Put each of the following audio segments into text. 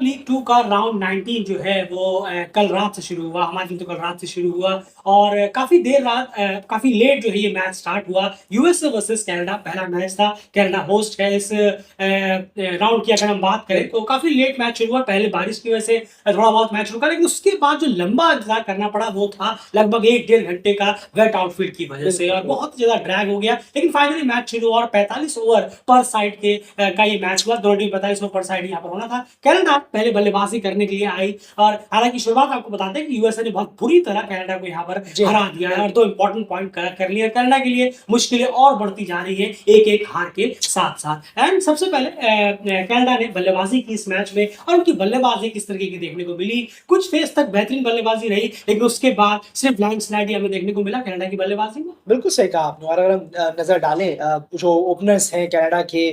League 2 का round 19 जो है वो कल रात से शुरू हुआ। हमारे दिन तो कल रात से शुरू हुआ और काफ़ी देर रात काफ़ी लेट जो है ये मैच स्टार्ट हुआ। यूएसए वर्सेस कनाडा पहला मैच था। कनाडा होस्ट है इस राउंड की। अगर हम बात करें तो काफ़ी लेट मैच शुरू हुआ। पहले बारिश की वजह से थोड़ा बहुत मैच रुका, लेकिन उसके बाद जो लंबा इंतजार करना पड़ा वो था लगभग 1-1.5 घंटे का वेट आउटफील्ड की वजह से, और बहुत ज़्यादा ड्रैग हो गया। लेकिन फाइनली मैच शुरू हुआ और 45 ओवर पर साइड का ये मैच हुआ। दोनों टीम 45 ओवर पर साइड यहाँ पर होना था। कनाडा पहले बल्लेबाजी करने के लिए आई और हालांकि शुरुआत आपको बताते हैं कि यूएसए ने बहुत बुरी तरह कनाडा को यहाँ पर हरा दिया है और 2 इंपॉर्टेंट पॉइंट कर लिए। कनाडा के लिए मुश्किलें और बढ़ती जा रही है एक एक हार के साथ साथ। एंड सबसे पहले कनाडा ने बल्लेबाजी की इस मैच में और उनकी बल्लेबाजी किस तरीके की देखने को मिली। कुछ फेज तक बेहतरीन बल्लेबाजी रही, लेकिन उसके बाद सिर्फ लैंडस्लाइड हमें देखने को मिला कनाडा की बल्लेबाजी में। बिल्कुल सही कहा आपने। और अगर हम नजर डालें जो ओपनर्स हैं कनाडा के,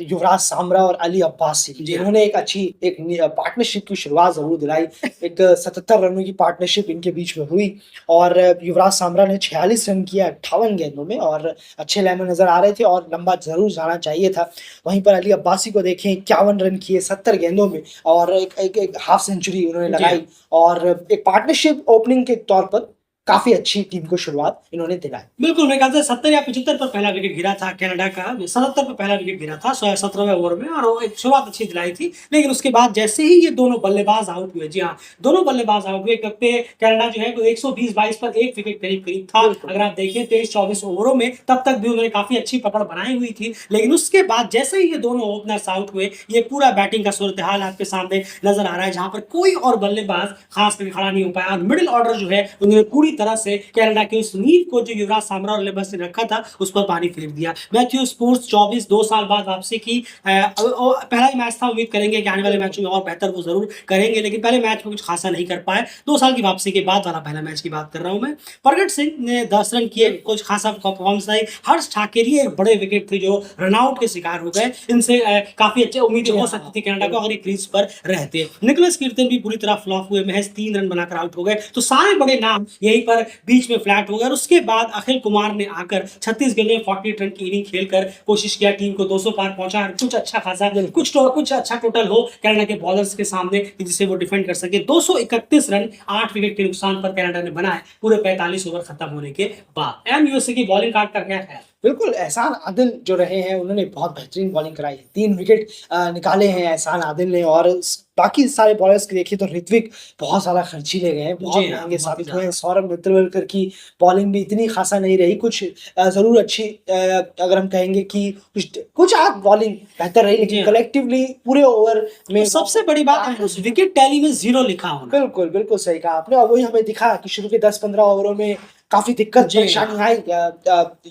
युवराज सामरा और अली अब्बासी, जिन्होंने एक अच्छी एक पार्टनरशिप की शुरुआत जरूर दिलाई। एक 77 रनों की पार्टनरशिप इनके बीच में हुई और युवराज सामरा ने 46 रन किया 58 गेंदों में और अच्छे लय में नजर आ रहे थे और लंबा जरूर जाना चाहिए था। वहीं पर अली अब्बासी को देखें, 51 रन किए 70 गेंदों में और एक हाफ सेंचुरी उन्होंने लगाई और एक पार्टनरशिप ओपनिंग के तौर पर काफी अच्छी टीम को शुरुआत इन्होंने दिलाई। बिल्कुल, मेरे ख्याल से 70 या 75 पर पहला विकेट गिरा था कनाडा का। 77 पर पहला विकेट गिरा था 17वें ओवर में और वो एक शुरुआत अच्छी दिलाई थी। लेकिन उसके बाद जैसे ही ये दोनों बल्लेबाज आउट हुए, जी हाँ, दोनों बल्लेबाज आउट हुए, पे कनाडा जो है 120-22 पर एक विकेट करीब था। अगर आप देखें 23-24 ओवरों में, तब तक भी उन्होंने काफी अच्छी पकड़ बनाई हुई थी। लेकिन उसके बाद जैसे ही ये दोनों ओपनर्स आउट हुए, ये पूरा बैटिंग का सूरत हाल आपके सामने नजर आ रहा है, जहां पर कोई और बल्लेबाज खास करके खड़ा नहीं हो पाया। और मिडिल ऑर्डर जो है उन्होंने पूरी तरह से कनाडा के उस नींव को जो युवराज सामरा और लेबस ने रखा था उस पर पानी फेर दिया। मैथ्यू स्पूर्स 24 2 साल बाद वापसी की। पहला ही मैच था, उम्मीद करेंगे कि आने वाले मैचों में और बेहतर वो जरूर करेंगे, लेकिन पहले मैच में कुछ खासा नहीं कर पाए। 2 साल की वापसी के बाद वाला पहला मैच की बात कर रहा हूं मैं। प्रगट सिंह ने 10 रन किए, कुछ खासा परफॉर्मेंस नहीं। हर्ष ठाकेरी एक बड़े विकेट थे जो रनआउट के शिकार हो गए। इनसे काफी अच्छी उम्मीदें हो सकती थी कनाडा को अगर क्रीज पर रहते। निकोलस कीर्तन भी पूरी तरह फ्लॉप हुए, महज 3 रन बनाकर आउट हो गए। तो सारे बड़े नाम यहीं पर बीच में फ्लैट हो गया। उसके बाद अखिल कुमार ने आकर 36 गेंदों में 40 रन की इनिंग खेलकर कोशिश किया टीम को 200 पार पहुंचा। कुछ अच्छा खासा कुछ अच्छा टोटल हो कनाडा के बॉलर्स के सामने जिससे वो डिफेंड कर सके। 231 रन 8 विकेट के नुकसान पर कनाडा ने बनाए पूरे 45 ओवर खत्म होने के बाद। एम यूएसए की बॉलिंग कार्ड का क्या है? बिल्कुल, एहसान आदिल जो रहे हैं उन्होंने बहुत बेहतरीन बॉलिंग कराई है। 3 विकेट निकाले हैं एहसान आदिल ने और बाकी सारे बॉलर्स की देखिए तो ऋत्विक बहुत ज़्यादा खर्चीले गए हैं, बहुत महंगे साबित हुए हैं। सौरभ नेत्रवलकर की बॉलिंग भी इतनी खासा नहीं रही, कुछ ज़रूर अच्छी अगर हम कहेंगे कि कुछ आध बॉलिंग बेहतर रही, लेकिन कलेक्टिवली पूरे ओवर में सबसे बड़ी बात है उस विकेट टैली में 0 लिखा होना। बिल्कुल, बिल्कुल सही कहा आपने और वही हमें दिखा कि शुरू के 10-15 ओवरों में काफ़ी दिक्कत परेशानी आई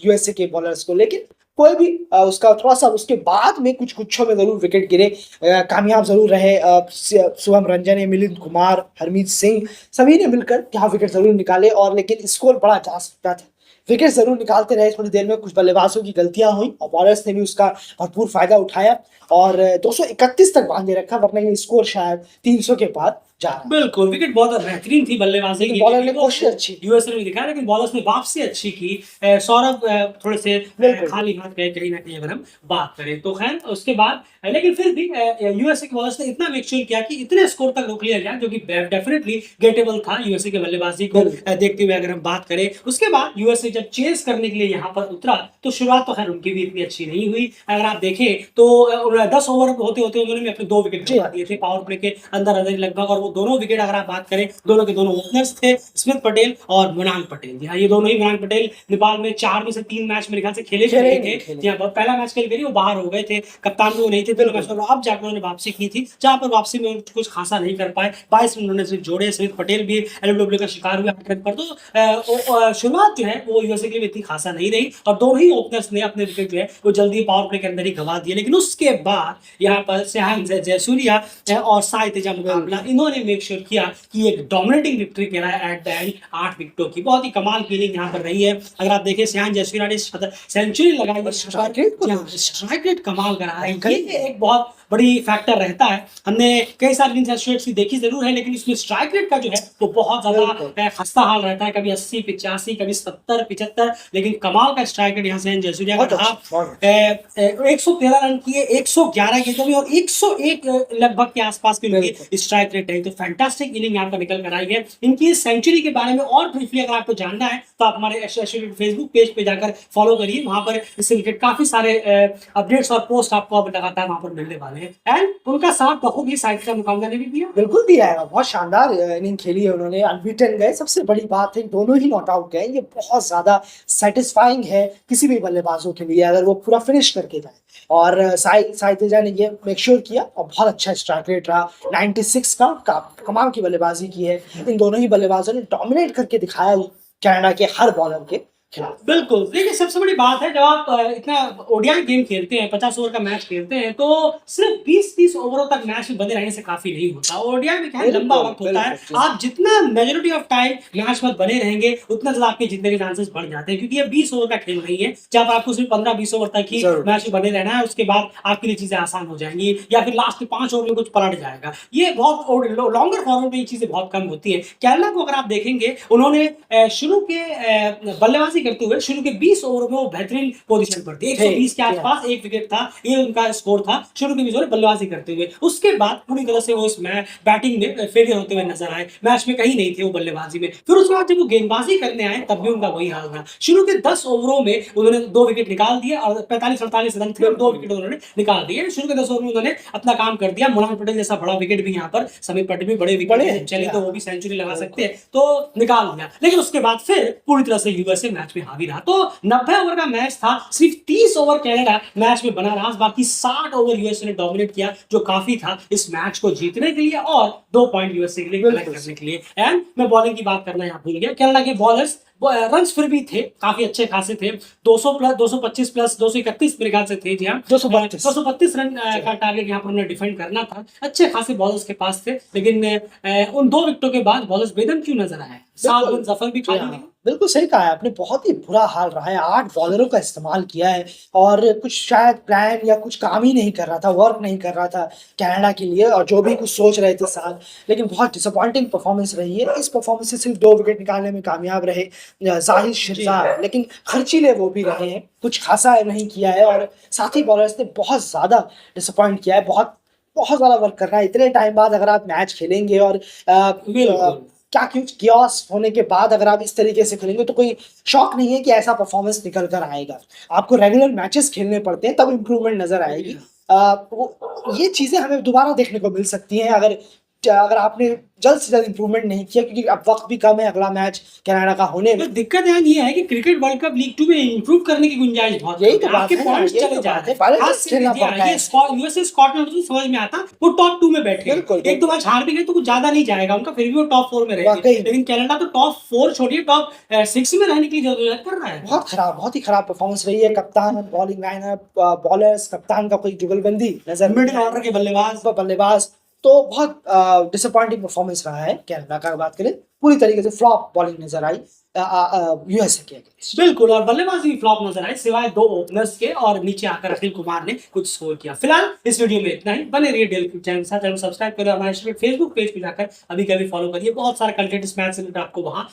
यूएसए के बॉलर्स को, लेकिन कोई भी उसका थोड़ा-सा उसके बाद में कुछ गुच्छों में ज़रूर विकेट गिरे। कामयाब ज़रूर रहे शुभम रंजन, मिलिंद कुमार, हरमीत सिंह, सभी ने मिलकर यहाँ विकेट ज़रूर निकाले और लेकिन स्कोर बढ़ा जा सकता था। विकेट ज़रूर निकालते रहे, थोड़ी देर में कुछ बल्लेबाजों की गलतियाँ हुई और बॉलर्स ने भी उसका भरपूर फ़ायदा उठाया और 231 तक बांधे रखा, वरना ये स्कोर शायद 300 के बाद जा रहा है। बिल्कुल, विकेट बहुत बेहतरीन थी बल्लेबाजी की। बॉलर ने कोशिश अच्छी यूएसए ने भी दिखाया, लेकिन बॉलर्स ने वापसी अच्छी की। सौरभ थोड़े से खाली हाथ गए कहीं ना कहीं अगर हम बात करें तो। खैर उसके बाद लेकिन फिर भी यूएसए के बॉलर्स ने इतना मेक श्योर किया कि इतने स्कोर तक रोक लिया गया, जो कि डेफिनेटली गेटेबल था यूएसए के बल्लेबाजी को देखते हुए अगर हम बात करें। उसके बाद यूएसए जब चेस करने के लिए यहाँ पर उतरा तो शुरुआत तो खैर उनकी भी इतनी अच्छी नहीं हुई। अगर आप देखें तो 10 ओवर होते होते उन्होंने अपने 2 विकेट गिरा दिए थे पावर प्ले के अंदर लगभग, और वो दोनों विकेट अगर आप बात करें दोनों के दोनों ओपनर्स थे, स्मिथ पटेल और मनांग पटेल। जी हाँ, ये दोनों ही, मनांग पटेल नेपाल में 4 में से 3 मैच मेरे ख्याल से खेले थे। जी हाँ, पहला मैच खेल के वो बाहर हो गए थे, कप्तान भी वो नहीं थे। अब जाकर उन्होंने वापसी की थी, जहां पर वापसी में कुछ खासा नहीं कर पाए। 22 में उन्होंने सिर्फ जोड़े। स्मिथ पटेल भी एलबीडब्ल्यू का शिकार हुए 8 रन पर। तो शुरुआत जो है वो यूएसए के लिए इतनी खासा नहीं रही और दोनों ही ओपनर्स ने अपने विकेट जो है वो जल्दी पावर प्ले के अंदर ही गंवा दिए। लेकिन उसके बाद यहाँ पर स्यान जयसूर्या और साई तेजा मुकाबला, इन्होंने मेक श्योर किया कि एक डोमिनेटिंग विक्ट्री के लिए एट द एंड 8 विकेटों की बहुत ही कमाल की इनिंग यहाँ पर रही है। अगर आप देखें स्यान जयसूर्या ने सेंचुरी लगाई, स्ट्राइक रेट कमाल करा है। ये एक बहुत बड़ी फैक्टर रहता है। हमने कई सारी विंस की देखी जरूर है, लेकिन इसमें स्ट्राइक रेट का जो है वो बहुत ज्यादा खस्ता हाल रहता है। कभी 80 85, कभी 70 75, लेकिन कमाल का स्ट्राइक रेट यहाँ से जयसूर्या का बहुत रहा। अच्छा, बहुत 113 रन किए 111 गेंदों में और 101 लगभग के आसपास की उनकी बिल्कुल। स्ट्राइक रेट है। तो फैंटास्टिक इनिंग यहाँ पर निकल कर आई है। इनकी सेंचुरी के बारे में और ब्रीफली अगर आपको जानना है तो आप हमारे फेसबुक पेज पे जाकर फॉलो करिए, वहां पर इससे रिलेटेड काफी सारे अपडेट्स और पोस्ट आपको अब लगातार वहां पर मिलने वाले हैं। एंड उनका साथ बहुत ही साइड का मुकाबला ने भी दिया। बिल्कुल दिया है, बहुत शानदार इनिंग खेली है उन्होंने, अनबीटन गए। सबसे बड़ी बात है दोनों ही नॉट आउट गए, ये बहुत ज्यादा सेटिस्फाइंग है किसी भी बल्लेबाजों के लिए अगर वो पूरा फिनिश करके जाए। और साई तेजा ने ये मेक श्योर किया और बहुत अच्छा स्ट्राइक रेट रहा 96 का कमाल की बल्लेबाजी की है। इन दोनों ही बल्लेबाजों ने डोमिनेट करके दिखाया कनाडा के हर बॉलर के खिलाफ। बिल्कुल, देखिए सबसे बड़ी बात है जब आप इतना ओडीआई गेम खेलते हैं, 50 ओवर का मैच खेलते हैं, तो सिर्फ 20-30 ओवरों तक मैच में बने रहने से काफी नहीं होता। ओडीआई में क्या है, लंबा वक्त होता है। आप जितना मेजॉरिटी ऑफ टाइम मैच में बने रहेंगे उतना ज्यादा आपके जीतने के चांसेस बढ़ जाते हैं, क्योंकि ये 20 ओवर का खेल नहीं है जब आपको सिर्फ 15-20 ओवर तक ही मैच में बने रहना है। उसके बाद आपके लिए चीजें आसान हो जाएंगी या फिर लास्ट के 5 ओवर में कुछ पलट जाएगा। ये बहुत लॉन्गर फॉर्मेट में ये चीजें बहुत कम होती है। केरला को अगर आप देखेंगे, उन्होंने शुरू के बल्लेबाजी करते हुए शुरू के 20 ओवर में वो बेहतरीन पोजीशन पर थे, 120 के आसपास एक विकेट था, ये उनका स्कोर था शुरू के 20 ओवर बल्लेबाजी करते हुए। उसके बाद पूरी तरह से वो इस बैटिंग में फेलियर होते हुए नजर आए, मैच में कहीं नहीं थे वो बल्लेबाजी में। फिर उसके बाद जब वो गेंदबाजी करने आए तब भी उनका वही हाल था। शुरू के 10 ओवरों में उन्होंने 2 विकेट निकाल दिए और 45-48 रन थे और 2 विकेट उन्होंने निकाल दिए। शुरू के 10 ओवर में उन्होंने अपना काम कर दिया। मोहन पटेल जैसा बड़ा विकेट भी यहाँ पर, समीर पटेल भी बड़े विकेट चले तो वो भी सेंचुरी लगा सकते हैं, तो निकाल दिया। लेकिन उसके बाद फिर पूरी तरह से यूएसए मैच में हावी रहा। तो 90 ओवर का मैच था, सिर्फ 30 ओवर कनाडा मैच में बना रहा, बाकी 60 ओवर यूएसए ने डोमिनेट किया, जो काफी था इस मैच को जीतने के लिए और 2 पॉइंट यूएसए के लिए कलेक्ट करने के लिए। एंड मैं बॉलिंग की बात करना यहाँ भूल गया, कनाडा के बॉलर्स रन्स फिर भी थे, काफी अच्छे खासे थे, 200 प्लस 225 प्लस 231 मेरे ख्याल से थे जी हाँ, 232 रन का टारगेट यहाँ पर उन्हें डिफेंड करना था। अच्छे खासे बॉलर्स के पास थे, लेकिन उन 2 विकेटों के बाद बॉलर्स बेदम क्यों नजर आए? 7 रन जफर भी खाली नहीं। बिल्कुल सही कहा है आपने, बहुत ही बुरा हाल रहा है। 8 बॉलरों का इस्तेमाल किया है और कुछ शायद प्लान या कुछ काम ही नहीं कर रहा था, वर्क नहीं कर रहा था कनाडा के लिए, और जो भी कुछ सोच रहे थे साथ। लेकिन बहुत डिसअपॉइंटिंग परफॉर्मेंस रही है। इस परफॉर्मेंस से सिर्फ 2 विकेट निकालने में कामयाब रहे जाहिद शिरज़ाद, लेकिन खर्चीले वो भी रहे हैं, कुछ खासा नहीं किया है। और साथी बॉलर्स ने बहुत ज्यादा डिसअपॉइंट किया है, बहुत ज्यादा वर्क करना है। इतने टाइम बाद अगर आप मैच खेलेंगे और क्या कियोस होने के बाद अगर आप इस तरीके से खेलेंगे तो कोई शौक नहीं है कि ऐसा परफॉर्मेंस निकल कर आएगा। आपको रेगुलर मैचेस खेलने पड़ते हैं, तब इंप्रूवमेंट नजर आएगी। ये चीजें हमें दोबारा देखने को मिल सकती हैं अगर आपने जल्द से जल्द इंप्रूवमेंट नहीं किया, क्योंकि अब वक्त भी कम है अगला मैच कनाडा का होने में। दिक्कत यहाँ ये है कि क्रिकेट वर्ल्ड कप लीग 2 में इंप्रूव करने की गुंजाइश बहुत, यही तो बात है, पॉइंट्स चले जाते हैं। यूएसए स्कॉटलैंड तो समझ में आता, वो टॉप 2 में बैठे, 1-2 मैच हार भी गए तो कुछ ज्यादा नहीं जाएगा उनका, फिर भी वो टॉप 4 में रहेंगे। लेकिन कनाडा तो टॉप 4 छोड़िए, टॉप 6 में रहने की जरूरत कर रहा है। बहुत ही खराब परफॉर्मेंस रही है। कप्तान, बॉलिंग लाइनअप, बॉलर्स, कप्तान का कोई जुगलबंदी नजर, मिडिल ऑर्डर के बल्लेबाज, तो बहुत डिसअपॉइंटिंग परफॉर्मेंस रहा है कनाडा का। बात करें पूरी तरीके से फ्लॉप बॉलिंग नजर आई यूएसए के अगेंस्ट। बिल्कुल, और बल्लेबाजी भी फ्लॉप नजर आई सिवाय 2 ओपनर्स के, और नीचे आकर अखिल कुमार ने कुछ स्कोर किया। फिलहाल इस वीडियो में इतना ही। बने रहिए डेली चैनल साथ, चैनल सब्सक्राइब करें, हमारे फेसबुक पेज पे जाकर अभी कभी फॉलो करिए, बहुत सारा कंटेंट इस मैच से आपको वहां